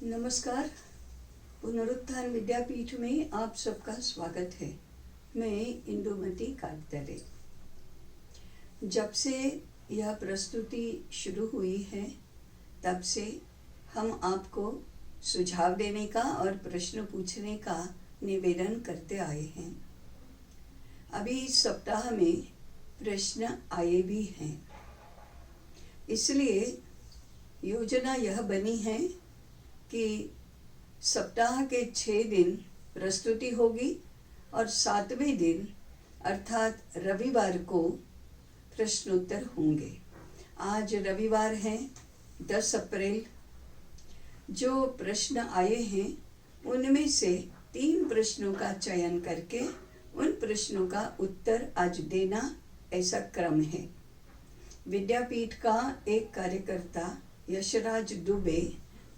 नमस्कार। पुनरुत्थान विद्यापीठ में आप सबका स्वागत है। मैं इंदुमती कागदरे। जब से यह प्रस्तुति शुरू हुई है तब से हम आपको सुझाव देने का और प्रश्न पूछने का निवेदन करते आए हैं। अभी इस सप्ताह में प्रश्न आए भी हैं, इसलिए योजना यह बनी है कि सप्ताह के 6 दिन प्रस्तुति होगी और 7वें दिन अर्थात रविवार को प्रश्नोत्तर होंगे। आज रविवार है 10 अप्रैल। जो प्रश्न आए हैं उनमें से 3 प्रश्नों का चयन करके उन प्रश्नों का उत्तर आज देना ऐसा क्रम है। विद्यापीठ का एक कार्यकर्ता यशराज दुबे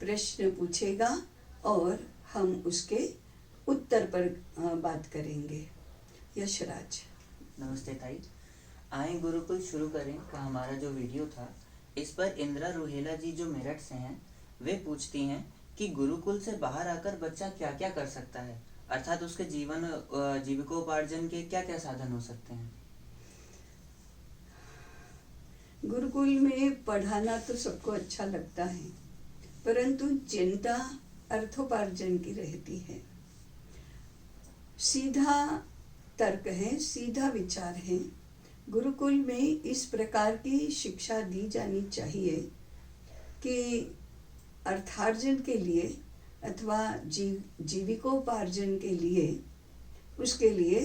प्रश्न पूछेगा और हम उसके उत्तर पर बात करेंगे। यशराज। नमस्ते ताई। आए गुरुकुल शुरू करें का हमारा जो वीडियो था, इस पर इंदिरा रुहेला जी जो मेरठ से हैं, वे पूछती हैं कि गुरुकुल से बाहर आकर बच्चा क्या क्या कर सकता है, अर्थात उसके जीविकोपार्जन के क्या क्या साधन हो सकते हैं। गुरुकुल में पढ़ाना तो सबको अच्छा लगता है, परंतु चिंता अर्थोपार्जन की रहती है। सीधा तर्क है, सीधा विचार है। गुरुकुल में इस प्रकार की शिक्षा दी जानी चाहिए कि अर्थार्जन के लिए अथवा जीविकोपार्जन के लिए उसके लिए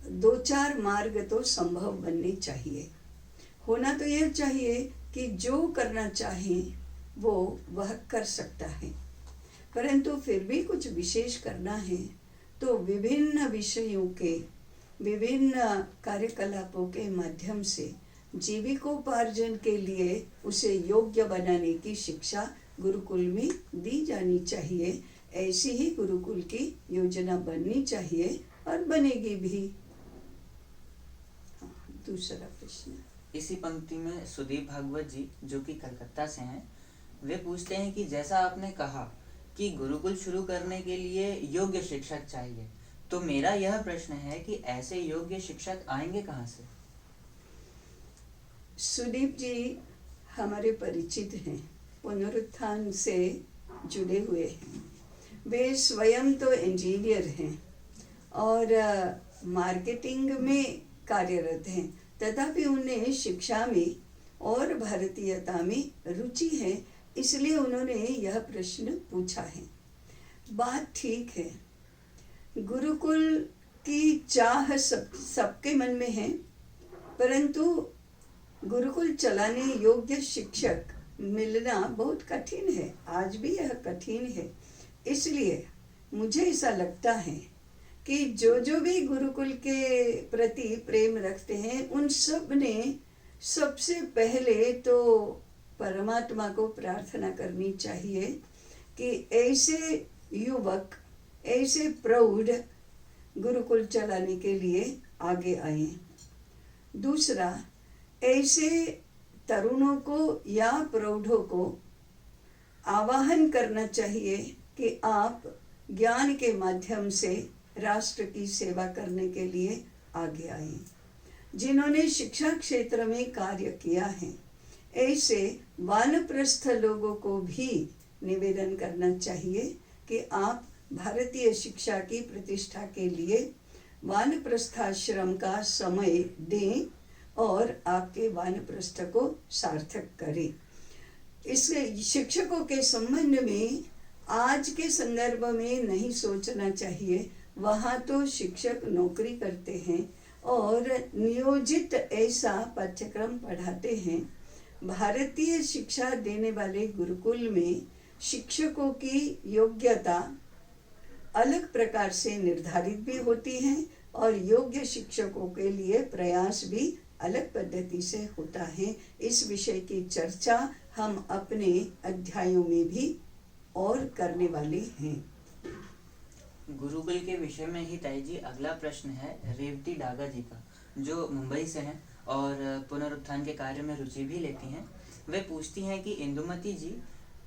2-4 मार्ग तो संभव बनने चाहिए। होना तो यह चाहिए कि जो करना चाहे वो वह कर सकता है, परंतु फिर भी कुछ विशेष करना है तो विभिन्न विषयों के विभिन्न कार्यकलापों के माध्यम से जीविकोपार्जन के लिए उसे योग्य बनाने की शिक्षा गुरुकुल में दी जानी चाहिए। ऐसी ही गुरुकुल की योजना बननी चाहिए और बनेगी भी। दूसरा प्रश्न इसी पंक्ति में सुदीप भागवत जी जो कि कलकत्ता से हैं, वे पूछते हैं कि जैसा आपने कहा कि गुरुकुल शुरू करने के लिए योग्य शिक्षक चाहिए, तो मेरा यह प्रश्न है कि ऐसे योग्य शिक्षक आएंगे कहाँ से। सुदीप जी हमारे परिचित हैं, पुनरुत्थान से जुड़े हुए हैं। वे स्वयं तो इंजीनियर हैं और मार्केटिंग में कार्यरत हैं, तथापि उन्हें शिक्षा में और भारतीयता में रुचि है, इसलिए उन्होंने यह प्रश्न पूछा है। बात ठीक है, गुरुकुल की चाह सबके मन में है, परंतु गुरुकुल चलाने योग्य शिक्षक मिलना बहुत कठिन है। आज भी यह कठिन है। इसलिए मुझे ऐसा लगता है कि जो भी गुरुकुल के प्रति प्रेम रखते हैं उन सब ने सबसे पहले तो परमात्मा को प्रार्थना करनी चाहिए कि ऐसे युवक, ऐसे प्रौढ़ गुरुकुल चलाने के लिए आगे आए। दूसरा, ऐसे तरुणों को या प्रौढ़ों को आवाहन करना चाहिए कि आप ज्ञान के माध्यम से राष्ट्र की सेवा करने के लिए आगे आए। जिन्होंने शिक्षा क्षेत्र में कार्य किया है, ऐसे वानप्रस्थ लोगों को भी निवेदन करना चाहिए कि आप भारतीय शिक्षा की प्रतिष्ठा के लिए वानप्रस्थाश्रम का समय दें और आपके वानप्रस्थ को सार्थक करें। इस शिक्षकों के संबंध में आज के संदर्भ में नहीं सोचना चाहिए। वहाँ तो शिक्षक नौकरी करते हैं और नियोजित ऐसा पाठ्यक्रम पढ़ाते हैं। भारतीय शिक्षा देने वाले गुरुकुल में शिक्षकों की योग्यता अलग प्रकार से निर्धारित भी होती है और योग्य शिक्षकों के लिए प्रयास भी अलग पद्धति से होता है। इस विषय की चर्चा हम अपने अध्यायों में भी और करने वाले हैं। गुरुकुल के विषय में ही ताई जी अगला प्रश्न है रेवती डागा जी का, जो मुंबई से हैं और पुनरुत्थान के कार्य में रुचि भी लेती हैं। वे पूछती हैं कि इंदुमती जी,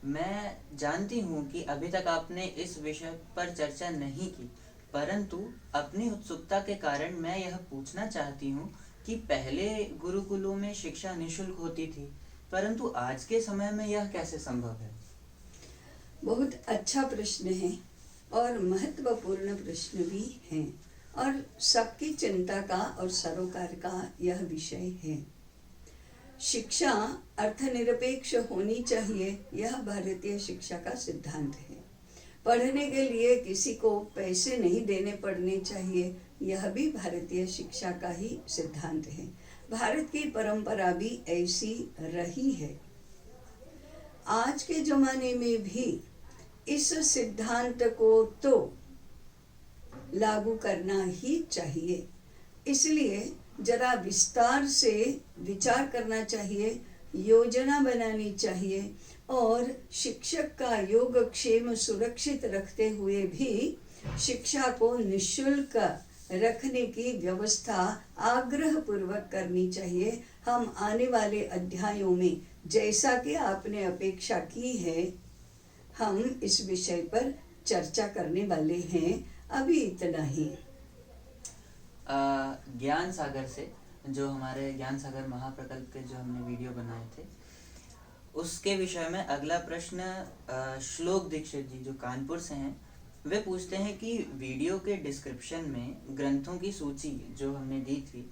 मैं जानती हूँ कि अभी तक आपने इस विषय पर चर्चा नहीं की, परंतु अपनी उत्सुकता के कारण मैं यह पूछना चाहती हूँ कि पहले गुरुकुलों में शिक्षा निःशुल्क होती थी, परंतु आज के समय में यह कैसे संभव है? बहुत अच्छा प्रश्न है और महत्वपूर्ण प्रश्न भी है, और सबकी चिंता का और सरोकार का यह विषय है। शिक्षा अर्थनिरपेक्ष होनी चाहिए, यह भारतीय शिक्षा का सिद्धांत है। पढ़ने के लिए किसी को पैसे नहीं देने पड़ने चाहिए, यह भी भारतीय शिक्षा का ही सिद्धांत है। भारत की परंपरा भी ऐसी रही है। आज के जमाने में भी इस सिद्धांत को तो लागू करना ही चाहिए। इसलिए जरा विस्तार से विचार करना चाहिए, योजना बनानी चाहिए, और शिक्षक का योगक्षेम सुरक्षित रखते हुए भी शिक्षा को निःशुल्क रखने की व्यवस्था आग्रह पूर्वक करनी चाहिए। हम आने वाले अध्यायों में, जैसा कि आपने अपेक्षा की है, हम इस विषय पर चर्चा करने वाले हैं। अभी इतना ही। ज्ञान सागर से, जो हमारे ज्ञान सागर महाप्रकल्प के जो हमने वीडियो बनाए थे, उसके विषय में अगला प्रश्न श्लोक दीक्षित जी जो कानपुर से हैं, वे पूछते हैं कि वीडियो के डिस्क्रिप्शन में ग्रंथों की सूची जो हमने दी थी,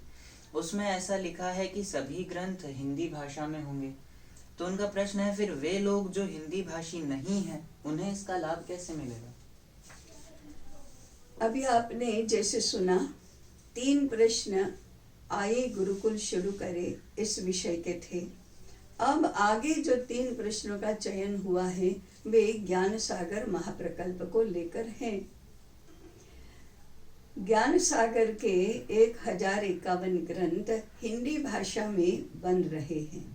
उसमें ऐसा लिखा है कि सभी ग्रंथ हिंदी भाषा में होंगे। तो उनका प्रश्न है, फिर वे लोग जो हिंदी भाषी नहीं हैं, उन्हें इसका लाभ कैसे मिलेगा? अभी आपने जैसे सुना, 3 प्रश्न आए गुरुकुल शुरू करे इस विषय के थे। अब आगे जो 3 प्रश्नों का चयन हुआ है, वे ज्ञान सागर महाप्रकल्प को लेकर हैं। ज्ञान सागर के 1051 ग्रंथ हिंदी भाषा में बन रहे हैं।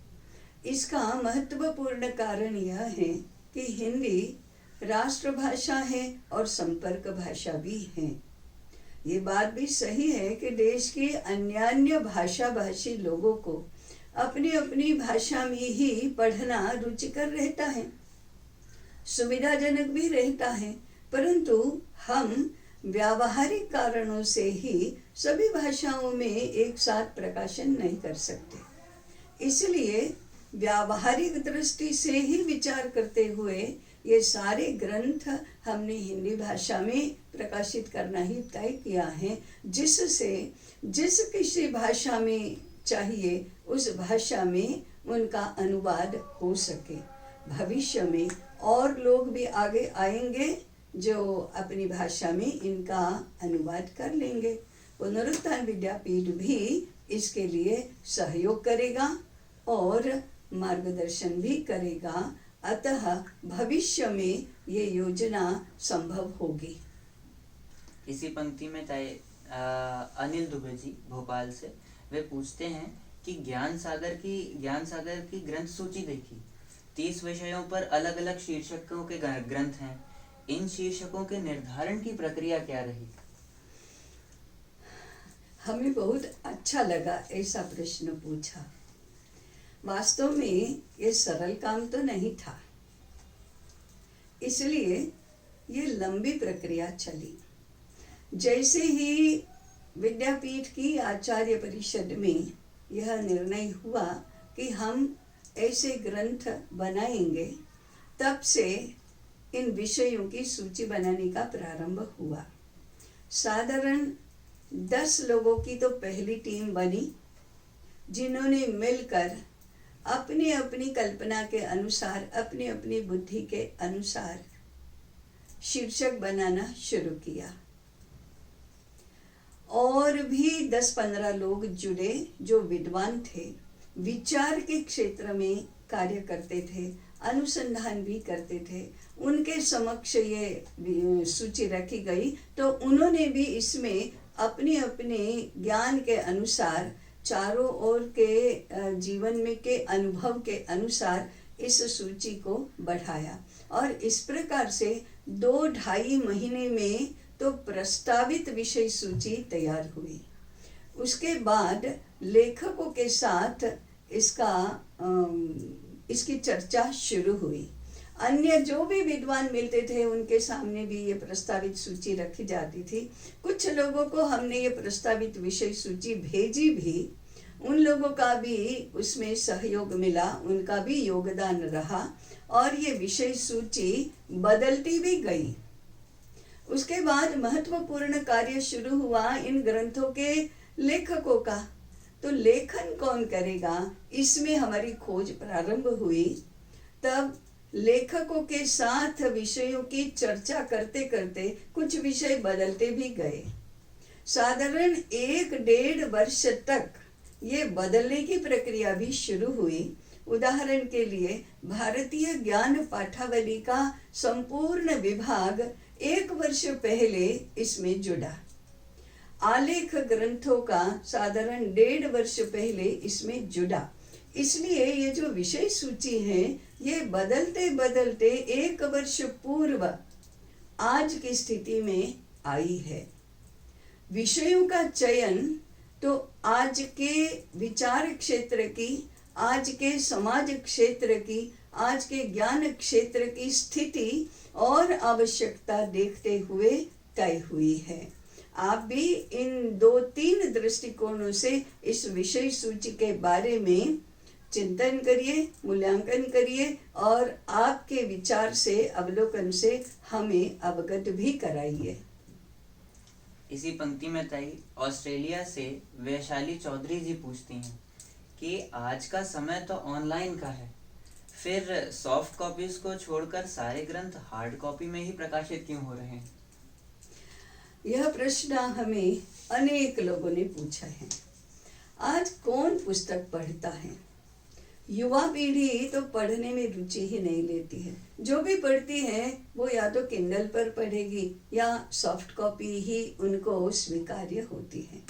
इसका महत्वपूर्ण कारण यह है कि हिंदी राष्ट्रभाषा है और संपर्क भाषा भी है। ये बात भी सही है कि देश के अन्य भाषा भाषी लोगों को अपनी अपनी भाषा में ही पढ़ना रुचिकर रहता है, सुविधाजनक भी रहता है, परंतु हम व्यावहारिक कारणों से ही सभी भाषाओं में एक साथ प्रकाशन नहीं कर सकते। इसलिए व्यावहारिक दृष्टि से ही विचार करते हुए ये सारे ग्रंथ हमने हिंदी भाषा में प्रकाशित करना ही तय किया है, जिससे जिस किसी भाषा में चाहिए उस भाषा में उनका अनुवाद हो सके। भविष्य में और लोग भी आगे आएंगे जो अपनी भाषा में इनका अनुवाद कर लेंगे। पुनरुत्थान विद्यापीठ भी इसके लिए सहयोग करेगा और मार्गदर्शन भी करेगा। अतः भविष्य में ये योजना संभव होगी। इसी पंक्ति में अनिल दुबे जी भोपाल से, वे पूछते हैं कि ज्ञान सागर की ग्रंथ सूची देखी, 30 विषयों पर अलग अलग शीर्षकों के ग्रंथ हैं। इन शीर्षकों के निर्धारण की प्रक्रिया क्या रही? हमें बहुत अच्छा लगा ऐसा प्रश्न पूछा। वास्तव में ये सरल काम तो नहीं था, इसलिए ये लंबी प्रक्रिया चली। जैसे ही विद्यापीठ की आचार्य परिषद में यह निर्णय हुआ कि हम ऐसे ग्रंथ बनाएंगे, तब से इन विषयों की सूची बनाने का प्रारंभ हुआ। साधारण 10 लोगों की तो पहली टीम बनी, जिन्होंने मिलकर अपनी अपनी कल्पना के अनुसार, अपनी अपनी बुद्धि के अनुसार शीर्षक बनाना शुरू किया। और भी 10-15 लोग जुड़े जो विद्वान थे, विचार के क्षेत्र में कार्य करते थे, अनुसंधान भी करते थे। उनके समक्ष ये सूची रखी गई, तो उन्होंने भी इसमें अपने अपने ज्ञान के अनुसार, चारों ओर के जीवन में के अनुभव के अनुसार इस सूची को बढ़ाया। और इस प्रकार से 2-2.5 महीने में तो प्रस्तावित विषय सूची तैयार हुई। उसके बाद लेखकों के साथ इसकी चर्चा शुरू हुई। अन्य जो भी विद्वान मिलते थे उनके सामने भी ये प्रस्तावित सूची रखी जाती थी। कुछ लोगों को हमने ये प्रस्तावित विषय सूची भेजी भी, उन लोगों का भी उसमें सहयोग मिला, उनका भी योगदान रहा और ये विषय सूची बदलती भी गई। उसके बाद महत्वपूर्ण कार्य शुरू हुआ इन ग्रंथों के लेखकों का। तो लेखन कौन करेगा, इसमें हमारी खोज प्रारंभ हुई। तब लेखकों के साथ विषयों की चर्चा करते करते कुछ विषय बदलते भी गए। साधारण 1-1.5 वर्ष तक ये बदलने की प्रक्रिया भी शुरू हुई। उदाहरण के लिए भारतीय ज्ञान पाठावली का संपूर्ण विभाग 1 वर्ष पहले इसमें जुड़ा। आलेख ग्रंथों का साधारण 1.5 वर्ष पहले इसमें जुड़ा। इसलिए ये जो विषय सूची है ये बदलते बदलते 1 वर्ष पूर्व आज की स्थिति में आई है। विषयों का चयन तो आज के विचार क्षेत्र की, आज के समाज क्षेत्र की, आज के ज्ञान क्षेत्र की स्थिति और आवश्यकता देखते हुए तय हुई है। आप भी इन 2-3 दृष्टिकोणों से इस विषय सूची के बारे में चिंतन करिए, मूल्यांकन करिए और आपके विचार से, अवलोकन से हमें अवगत भी कराइए। इसी पंक्ति में ताई ऑस्ट्रेलिया से वैशाली चौधरी जी पूछती हैं कि आज का समय तो ऑनलाइन का है, फिर सॉफ्ट कॉपीज को छोड़कर सारे ग्रंथ हार्ड कॉपी में ही प्रकाशित क्यों हो रहे हैं? यह प्रश्न हमें अनेक लोगों ने पूछा है। आज कौन पुस्तक पढ़ता है? युवा पीढ़ी तो पढ़ने में रुचि ही नहीं लेती है। जो भी पढ़ती है वो या तो किंडल पर पढ़ेगी या सॉफ्ट कॉपी ही उनको स्वीकार्य होती है।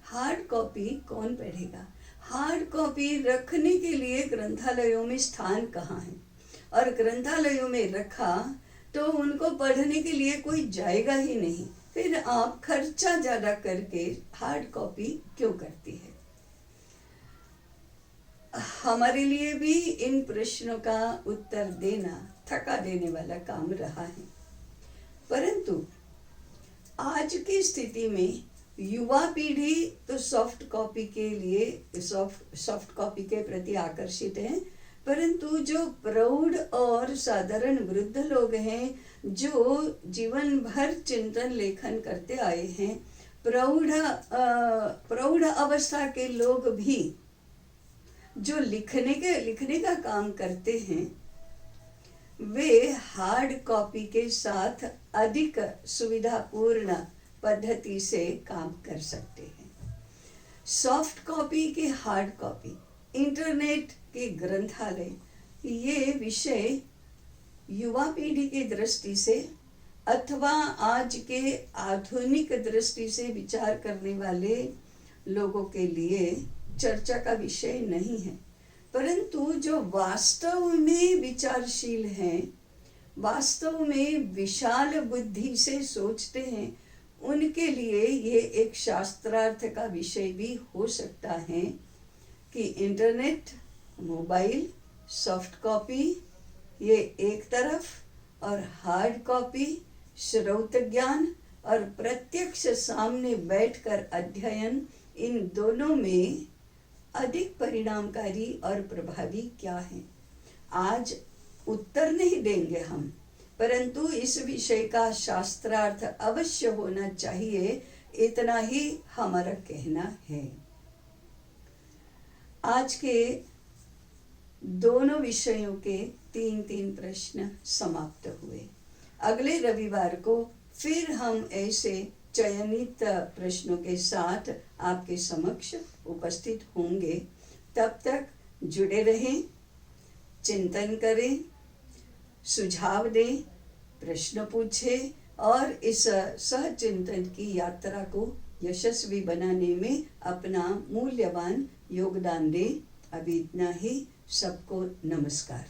हार्ड कॉपी कौन पढ़ेगा? हार्ड कॉपी रखने के लिए ग्रंथालयों में स्थान कहाँ है, और ग्रंथालयों में रखा तो उनको पढ़ने के लिए कोई जाएगा ही नहीं। फिर आप खर्चा ज्यादा करके हार्ड कॉपी क्यों करती है? हमारे लिए भी इन प्रश्नों का उत्तर देना थका देने वाला काम रहा है। परंतु आज की स्थिति में युवा पीढ़ी तो सॉफ्ट कॉपी के लिए, सॉफ्ट कॉपी के प्रति आकर्षित है, परंतु जो प्रौढ़ और साधारण वृद्ध लोग हैं, जो जीवन भर चिंतन लेखन करते आए हैं, प्रौढ़ अवस्था के लोग भी जो लिखने का काम करते हैं, वे हार्ड कॉपी के साथ अधिक सुविधापूर्ण पद्धति से काम कर सकते हैं। सॉफ्ट कॉपी के हार्ड कॉपी, इंटरनेट के ग्रंथालय, ये विषय युवा पीढ़ी की दृष्टि से अथवा आज के आधुनिक दृष्टि से विचार करने वाले लोगों के लिए चर्चा का विषय नहीं है। परंतु जो वास्तव में विचारशील हैं, वास्तव में विशाल बुद्धि से सोचते हैं, उनके लिए ये एक शास्त्रार्थ का विषय भी हो सकता है कि इंटरनेट, मोबाइल, सॉफ्ट कॉपी ये एक तरफ और हार्ड कॉपी श्रौत ज्ञान और प्रत्यक्ष सामने बैठकर अध्ययन, इन दोनों में अधिक परिणामकारी और प्रभावी क्या है? आज उत्तर नहीं देंगे हम, परंतु इस विषय का शास्त्रार्थ अवश्य होना चाहिए, इतना ही हमारा कहना है। आज के दोनों विषयों के 3-3 प्रश्न समाप्त हुए। अगले रविवार को फिर हम ऐसे चयनित प्रश्नों के साथ आपके समक्ष उपस्थित होंगे। तब तक जुड़े रहें, चिंतन करें, सुझाव दें, प्रश्न पूछें और इस सहचिंतन की यात्रा को यशस्वी बनाने में अपना मूल्यवान योगदान दें। अभी इतना ही। सबको नमस्कार।